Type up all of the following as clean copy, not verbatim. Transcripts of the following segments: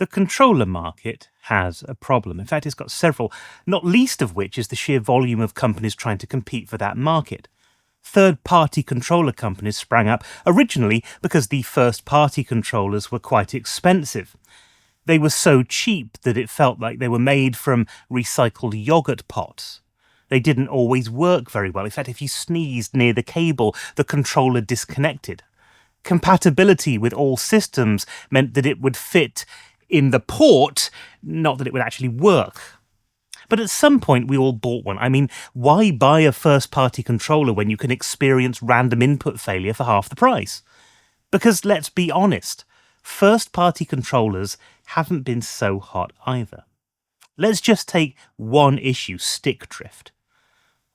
The controller market has a problem. In fact, it's got several, not least of which is the sheer volume of companies trying to compete for that market. Third-party controller companies sprang up originally because the first-party controllers were quite expensive. They were so cheap that it felt like they were made from recycled yogurt pots. They didn't always work very well. In fact, if you sneezed near the cable, the controller disconnected. Compatibility with all systems meant that it would fit in the port, not that it would actually work. But at some point, we all bought one. I mean, why buy a first-party controller when you can experience random input failure for half the price? Because let's be honest, first-party controllers haven't been so hot either. Let's just take one issue, stick drift.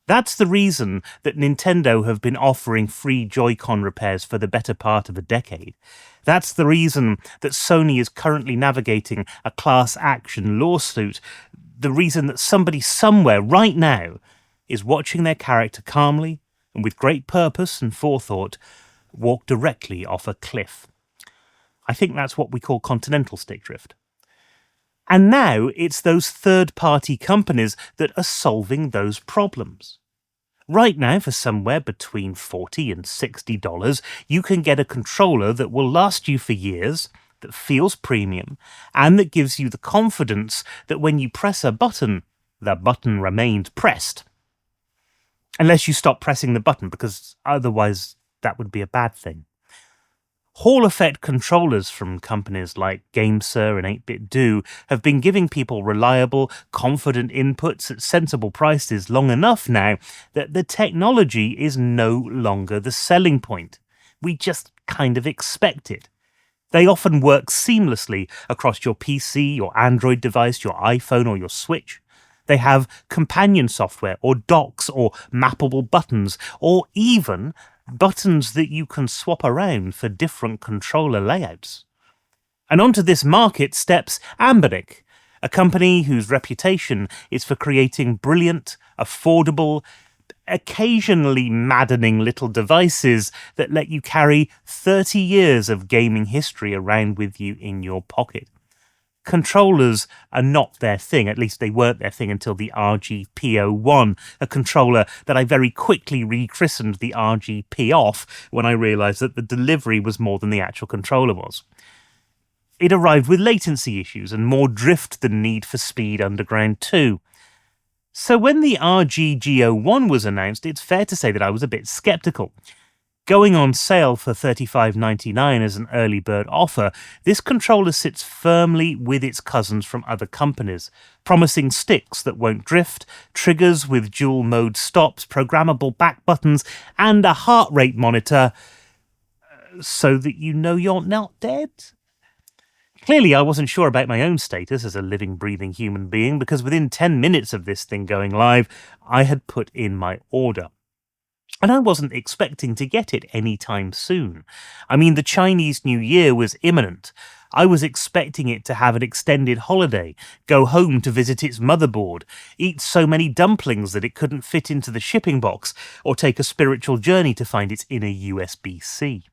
That's the reason that Nintendo have been offering free Joy-Con repairs for the better part of a decade. That's the reason that Sony is currently navigating a class action lawsuit. The reason that somebody somewhere right now is watching their character calmly and with great purpose and forethought walk directly off a cliff. I think that's what we call continental stick drift. And now it's those third-party companies that are solving those problems. Right now, for somewhere between $40 and $60, you can get a controller that will last you for years, that feels premium, and that gives you the confidence that when you press a button, the button remained pressed. Unless you stop pressing the button, because otherwise that would be a bad thing. Hall effect controllers from companies like GameSir and 8BitDo have been giving people reliable, confident inputs at sensible prices long enough now that the technology is no longer the selling point. We just kind of expect it. They often work seamlessly across your PC, your Android device, your iPhone or your Switch. They have companion software or docks or mappable buttons or even buttons that you can swap around for different controller layouts. And onto this market steps Anbernic, a company whose reputation is for creating brilliant, affordable, occasionally maddening little devices that let you carry 30 years of gaming history around with you in your pocket. Controllers are not their thing, at least they weren't their thing until the RG P01, a controller that I very quickly rechristened the RG P-off when I realised that the delivery was more than the actual controller was. It arrived with latency issues and more drift than Need for Speed Underground 2. So when the RG G01 was announced, it's fair to say that I was a bit sceptical. Going on sale for $35.99 as an early bird offer, this controller sits firmly with its cousins from other companies, promising sticks that won't drift, triggers with dual mode stops, programmable back buttons, and a heart rate monitor, so that you know you're not dead. Clearly, I wasn't sure about my own status as a living, breathing human being, because within 10 minutes of this thing going live, I had put in my order. And I wasn't expecting to get it anytime soon. I mean, the Chinese New Year was imminent. I was expecting it to have an extended holiday, go home to visit its motherboard, eat so many dumplings that it couldn't fit into the shipping box, or take a spiritual journey to find its inner USB-C.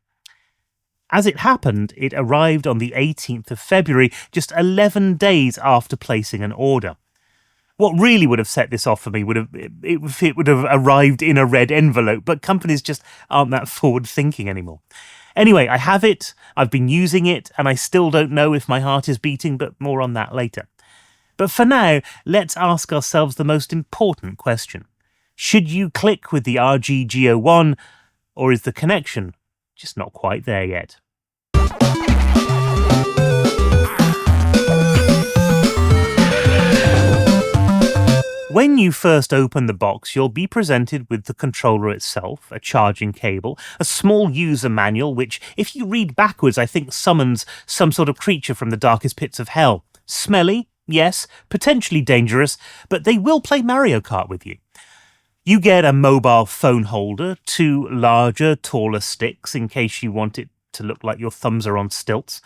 As it happened, it arrived on the 18th of February, just 11 days after placing an order. What really would have set this off for me would have if it would have arrived in a red envelope, but companies just aren't that forward-thinking anymore. Anyway, I have it, I've been using it, and I still don't know if my heart is beating, but more on that later. But for now, let's ask ourselves the most important question. Should you click with the RG G01, or is the connection just not quite there yet? When you first open the box, you'll be presented with the controller itself, a charging cable, a small user manual which, if you read backwards, I think summons some sort of creature from the darkest pits of hell. Smelly, yes, potentially dangerous, but they will play Mario Kart with you. You get a mobile phone holder, 2 larger, taller sticks in case you want it to look like your thumbs are on stilts,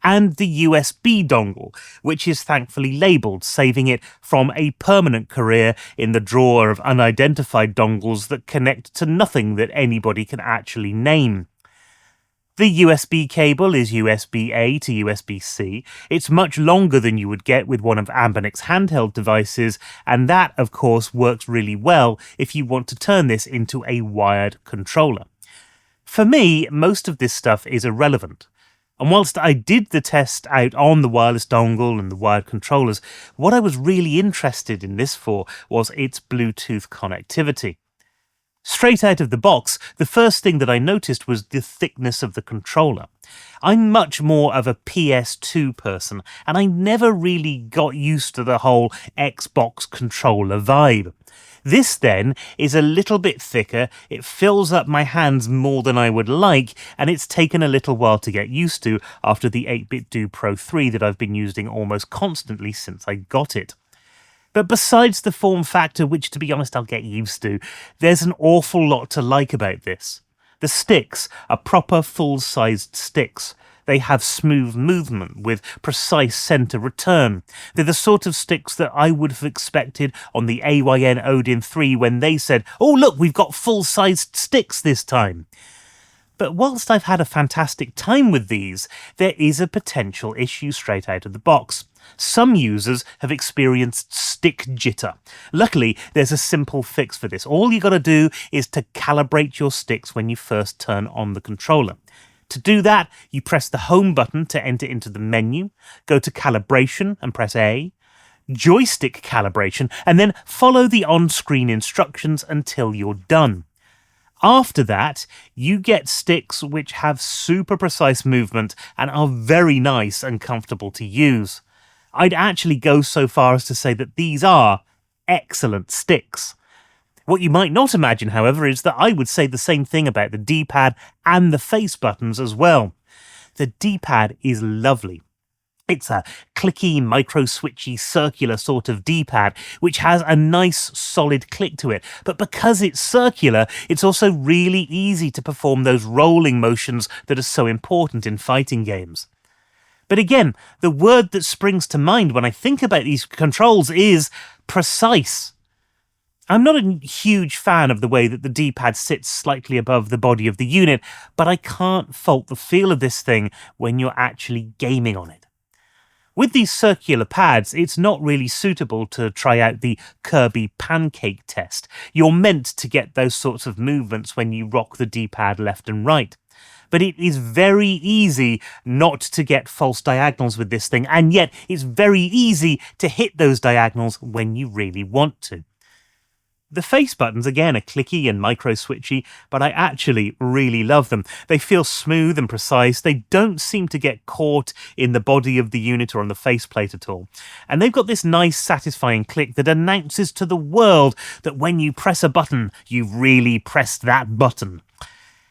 and the USB dongle, which is thankfully labelled, saving it from a permanent career in the drawer of unidentified dongles that connect to nothing that anybody can actually name. The USB cable is USB-A to USB-C. It's much longer than you would get with one of Anbernic's handheld devices, and that, of course, works really well if you want to turn this into a wired controller. For me, most of this stuff is irrelevant. And whilst I did the test out on the wireless dongle and the wired controllers, what I was really interested in this for was its Bluetooth connectivity. Straight out of the box, the first thing that I noticed was the thickness of the controller. I'm much more of a PS2 person, and I never really got used to the whole Xbox controller vibe. This then is a little bit thicker, it fills up my hands more than I would like, and it's taken a little while to get used to after the 8-Bit Do Pro 3 that I've been using almost constantly since I got it. But besides the form factor, which to be honest I'll get used to, there's an awful lot to like about this. The sticks are proper full-sized sticks. They have smooth movement with precise centre return. They're the sort of sticks that I would have expected on the AYN Odin 3 when they said, "Oh look, we've got full-sized sticks this time." But whilst I've had a fantastic time with these, there is a potential issue straight out of the box. Some users have experienced stick jitter. Luckily, there's a simple fix for this. All you got to do is to calibrate your sticks when you first turn on the controller. To do that, you press the home button to enter into the menu, go to calibration and press A, joystick calibration, and then follow the on-screen instructions until you're done. After that, you get sticks which have super precise movement and are very nice and comfortable to use. I'd actually go so far as to say that these are excellent sticks. What you might not imagine, however, is that I would say the same thing about the D-pad and the face buttons as well. The D-pad is lovely. It's a clicky, micro-switchy, circular sort of D-pad, which has a nice, solid click to it. But because it's circular, it's also really easy to perform those rolling motions that are so important in fighting games. But again, the word that springs to mind when I think about these controls is precise. I'm not a huge fan of the way that the D-pad sits slightly above the body of the unit, but I can't fault the feel of this thing when you're actually gaming on it. With these circular pads, it's not really suitable to try out the Kirby pancake test. You're meant to get those sorts of movements when you rock the D-pad left and right. But it is very easy not to get false diagonals with this thing, and yet it's very easy to hit those diagonals when you really want to. The face buttons, again, are clicky and micro-switchy, but I actually really love them. They feel smooth and precise. They don't seem to get caught in the body of the unit or on the faceplate at all. And they've got this nice, satisfying click that announces to the world that when you press a button, you've really pressed that button.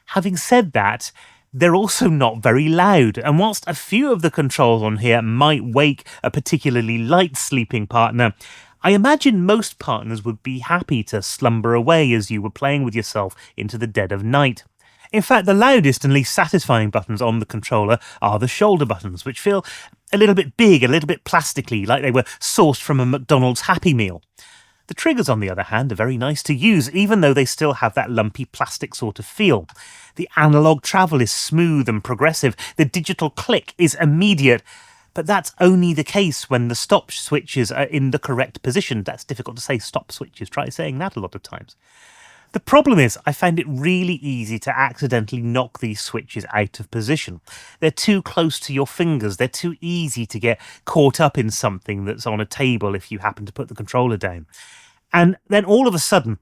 Having said that, they're also not very loud, and whilst a few of the controls on here might wake a particularly light sleeping partner, I imagine most partners would be happy to slumber away as you were playing with yourself into the dead of night. In fact, the loudest and least satisfying buttons on the controller are the shoulder buttons, which feel a little bit big, a little bit plastically, like they were sourced from a McDonald's Happy Meal. The triggers, on the other hand, are very nice to use, even though they still have that lumpy plastic sort of feel. The analog travel is smooth and progressive, the digital click is immediate, but that's only the case when the stop switches are in the correct position. That's difficult to say, stop switches. Try saying that a lot of times. The problem is, I find it really easy to accidentally knock these switches out of position. They're too close to your fingers. They're too easy to get caught up in something that's on a table if you happen to put the controller down. And then all of a sudden,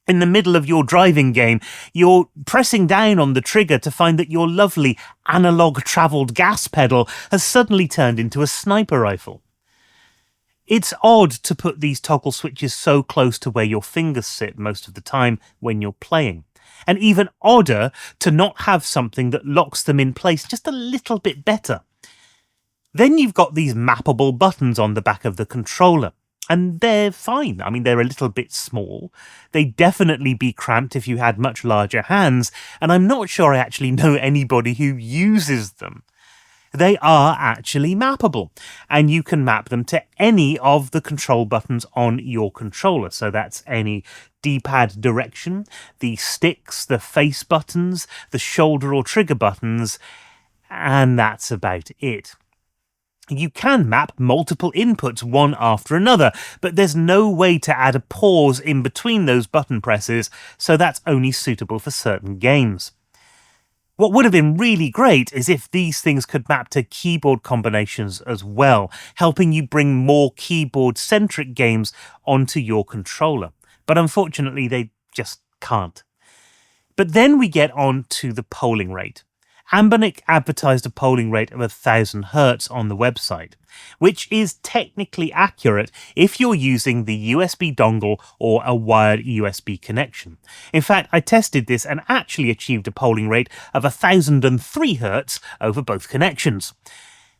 in the middle of your driving game, you're pressing down on the trigger to find that your lovely analog-travelled gas pedal has suddenly turned into a sniper rifle. It's odd to put these toggle switches so close to where your fingers sit most of the time when you're playing. And even odder to not have something that locks them in place just a little bit better. Then you've got these mappable buttons on the back of the controller. And they're fine. I mean, they're a little bit small. They'd definitely be cramped if you had much larger hands, and I'm not sure I actually know anybody who uses them. They are actually mappable, and you can map them to any of the control buttons on your controller. So that's any D-pad direction, the sticks, the face buttons, the shoulder or trigger buttons, and that's about it. You can map multiple inputs one after another, but there's no way to add a pause in between those button presses, so that's only suitable for certain games. What would have been really great is if these things could map to keyboard combinations as well, helping you bring more keyboard-centric games onto your controller. But unfortunately, they just can't. But then we get on to the polling rate. Anbernic advertised a polling rate of 1000 Hz on the website, which is technically accurate if you're using the USB dongle or a wired USB connection. In fact, I tested this and actually achieved a polling rate of 1003 Hz over both connections.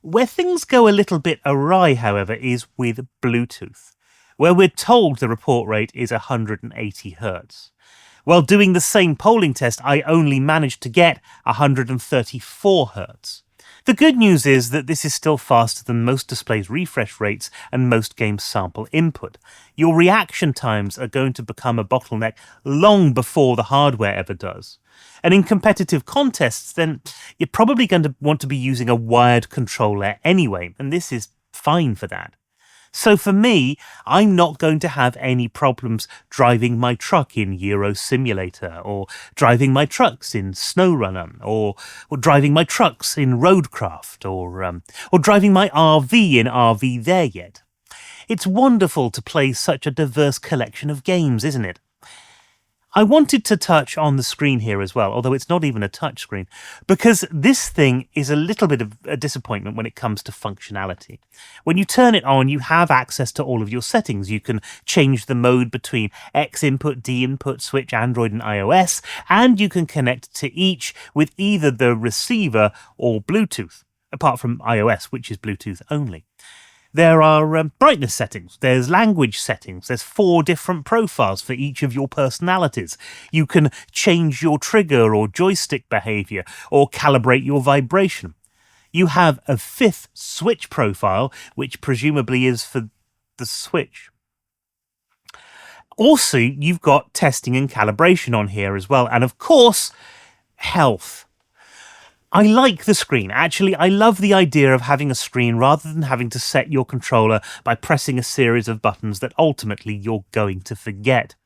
Where things go a little bit awry, however, is with Bluetooth, where we're told the report rate is 180 Hz. While doing the same polling test, I only managed to get 134 Hz. The good news is that this is still faster than most displays' refresh rates and most games' sample input. Your reaction times are going to become a bottleneck long before the hardware ever does. And in competitive contests, then you're probably going to want to be using a wired controller anyway, and this is fine for that. So for me, I'm not going to have any problems driving my truck in Euro Simulator, or driving my trucks in SnowRunner, or driving my trucks in Roadcraft, or driving my RV in RV There Yet. It's wonderful to play such a diverse collection of games, isn't it? I wanted to touch on the screen here as well, although it's not even a touch screen, because this thing is a little bit of a disappointment when it comes to functionality. When you turn it on, you have access to all of your settings. You can change the mode between X input, D input, switch Android and iOS, and you can connect to each with either the receiver or Bluetooth, apart from iOS, which is Bluetooth only. There are brightness settings, there's language settings, there's 4 different profiles for each of your personalities. You can change your trigger or joystick behavior or calibrate your vibration. You have a 5th switch profile, which presumably is for the Switch. Also, you've got testing and calibration on here as well, and of course, health. I like the screen. Actually, I love the idea of having a screen rather than having to set your controller by pressing a series of buttons that ultimately you're going to forget.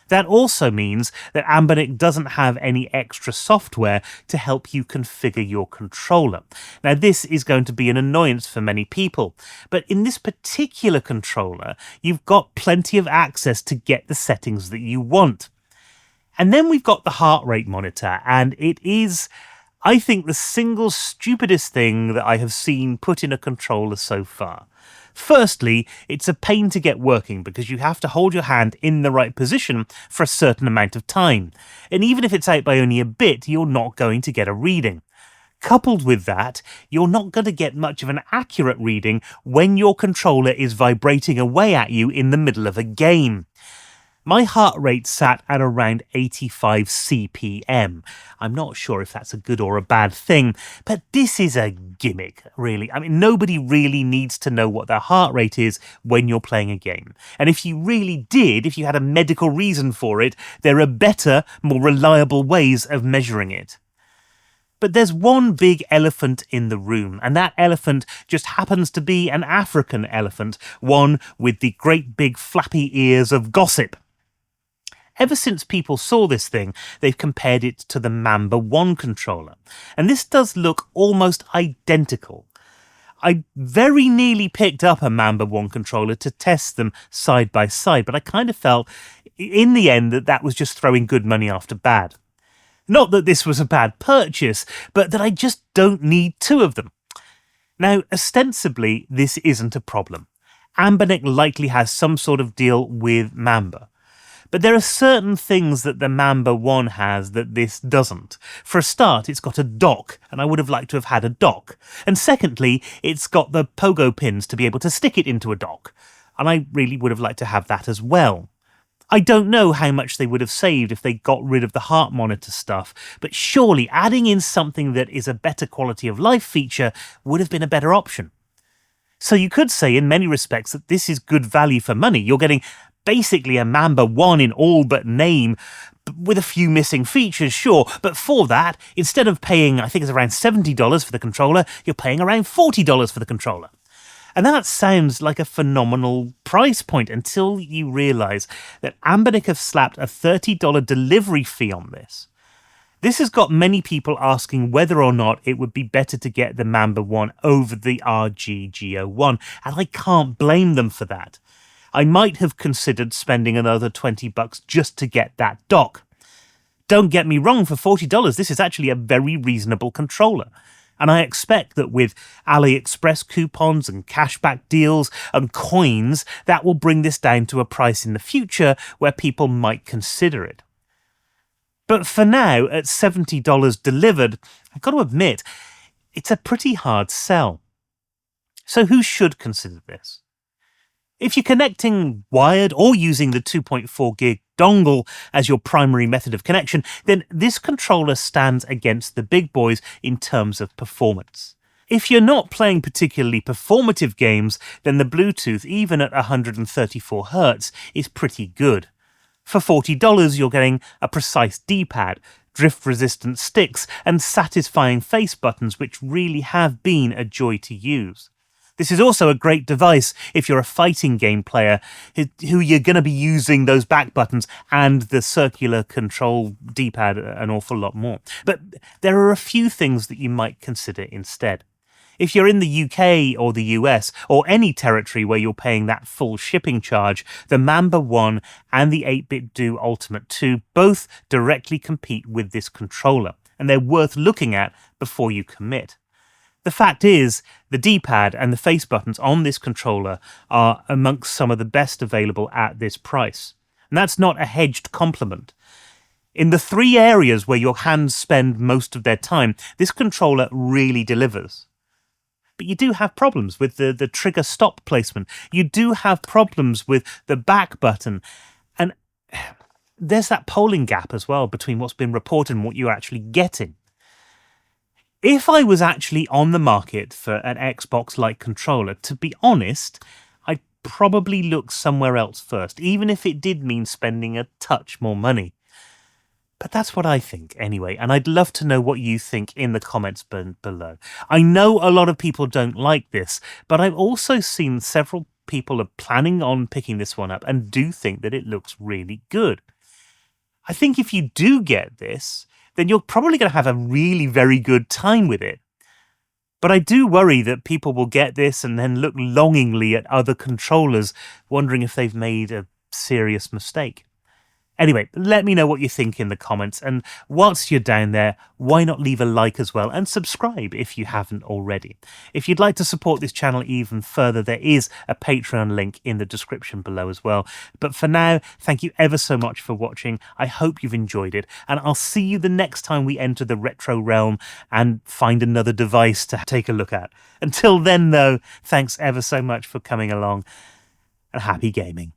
That also means that Anbernic doesn't have any extra software to help you configure your controller. Now, this is going to be an annoyance for many people, but in this particular controller, you've got plenty of access to get the settings that you want. And then we've got the heart rate monitor, and it is, I think, the single stupidest thing that I have seen put in a controller so far. Firstly, it's a pain to get working because you have to hold your hand in the right position for a certain amount of time. And even if it's out by only a bit, you're not going to get a reading. Coupled with that, you're not going to get much of an accurate reading when your controller is vibrating away at you in the middle of a game. My heart rate sat at around 85 CPM. I'm not sure if that's a good or a bad thing, but this is a gimmick, really. I mean, nobody really needs to know what their heart rate is when you're playing a game. And if you really did, if you had a medical reason for it, there are better, more reliable ways of measuring it. But there's one big elephant in the room, and that elephant just happens to be an African elephant, one with the great big flappy ears of gossip. Ever since people saw this thing, they've compared it to the Mamba One controller, and this does look almost identical. I very nearly picked up a Mamba One controller to test them side by side, but I kind of felt in the end that was just throwing good money after bad. Not that this was a bad purchase, but that I just don't need 2 of them. Now, ostensibly, this isn't a problem. Anbernic likely has some sort of deal with Mamba. But there are certain things that the Mamba One has that this doesn't. For a start, it's got a dock, and I would have liked to have had a dock. And secondly, it's got the pogo pins to be able to stick it into a dock, and I really would have liked to have that as well. I don't know how much they would have saved if they got rid of the heart monitor stuff, but surely adding in something that is a better quality of life feature would have been a better option. So you could say in many respects that this is good value for money. You're getting basically a Mamba One in all but name, with a few missing features, sure, but for that, instead of paying, I think it's around $70 for the controller, you're paying around $40 for the controller. And that sounds like a phenomenal price point until you realise that Anbernic have slapped a $30 delivery fee on this. This has got many people asking whether or not it would be better to get the Mamba One over the RG G01, and I can't blame them for that. I might have considered spending another $20 just to get that dock. Don't get me wrong, for $40, this is actually a very reasonable controller. And I expect that with AliExpress coupons and cashback deals and coins, that will bring this down to a price in the future where people might consider it. But for now, at $70 delivered, I've got to admit, it's a pretty hard sell. So who should consider this? If you're connecting wired or using the 2.4 gig dongle as your primary method of connection, then this controller stands against the big boys in terms of performance. If you're not playing particularly performative games, then the Bluetooth, even at 134 Hz, is pretty good. For $40, you're getting a precise D-pad, drift-resistant sticks, and satisfying face buttons which really have been a joy to use. This is also a great device if you're a fighting game player who you're going to be using those back buttons and the circular control D-pad an awful lot more. But there are a few things that you might consider instead. If you're in the UK or the US or any territory where you're paying that full shipping charge, the Mamba One and the 8-Bit Do Ultimate 2 both directly compete with this controller, and they're worth looking at before you commit. The fact is, the D-pad and the face buttons on this controller are amongst some of the best available at this price. And that's not a hedged compliment. In the three areas where your hands spend most of their time, this controller really delivers. But you do have problems with the trigger stop placement. You do have problems with the back button. And there's that polling gap as well between what's been reported and what you're actually getting. If I was actually on the market for an Xbox-like controller, to be honest, I'd probably look somewhere else first, even if it did mean spending a touch more money. But that's what I think anyway, and I'd love to know what you think in the comments below. I know a lot of people don't like this, but I've also seen several people are planning on picking this one up and do think that it looks really good. I think if you do get this, then you're probably going to have a really very good time with it. But I do worry that people will get this and then look longingly at other controllers, wondering if they've made a serious mistake. Anyway, let me know what you think in the comments, and whilst you're down there, why not leave a like as well and subscribe if you haven't already. If you'd like to support this channel even further, there is a Patreon link in the description below as well. But for now, thank you ever so much for watching. I hope you've enjoyed it, and I'll see you the next time we enter the retro realm and find another device to take a look at. Until then, though, thanks ever so much for coming along, and happy gaming.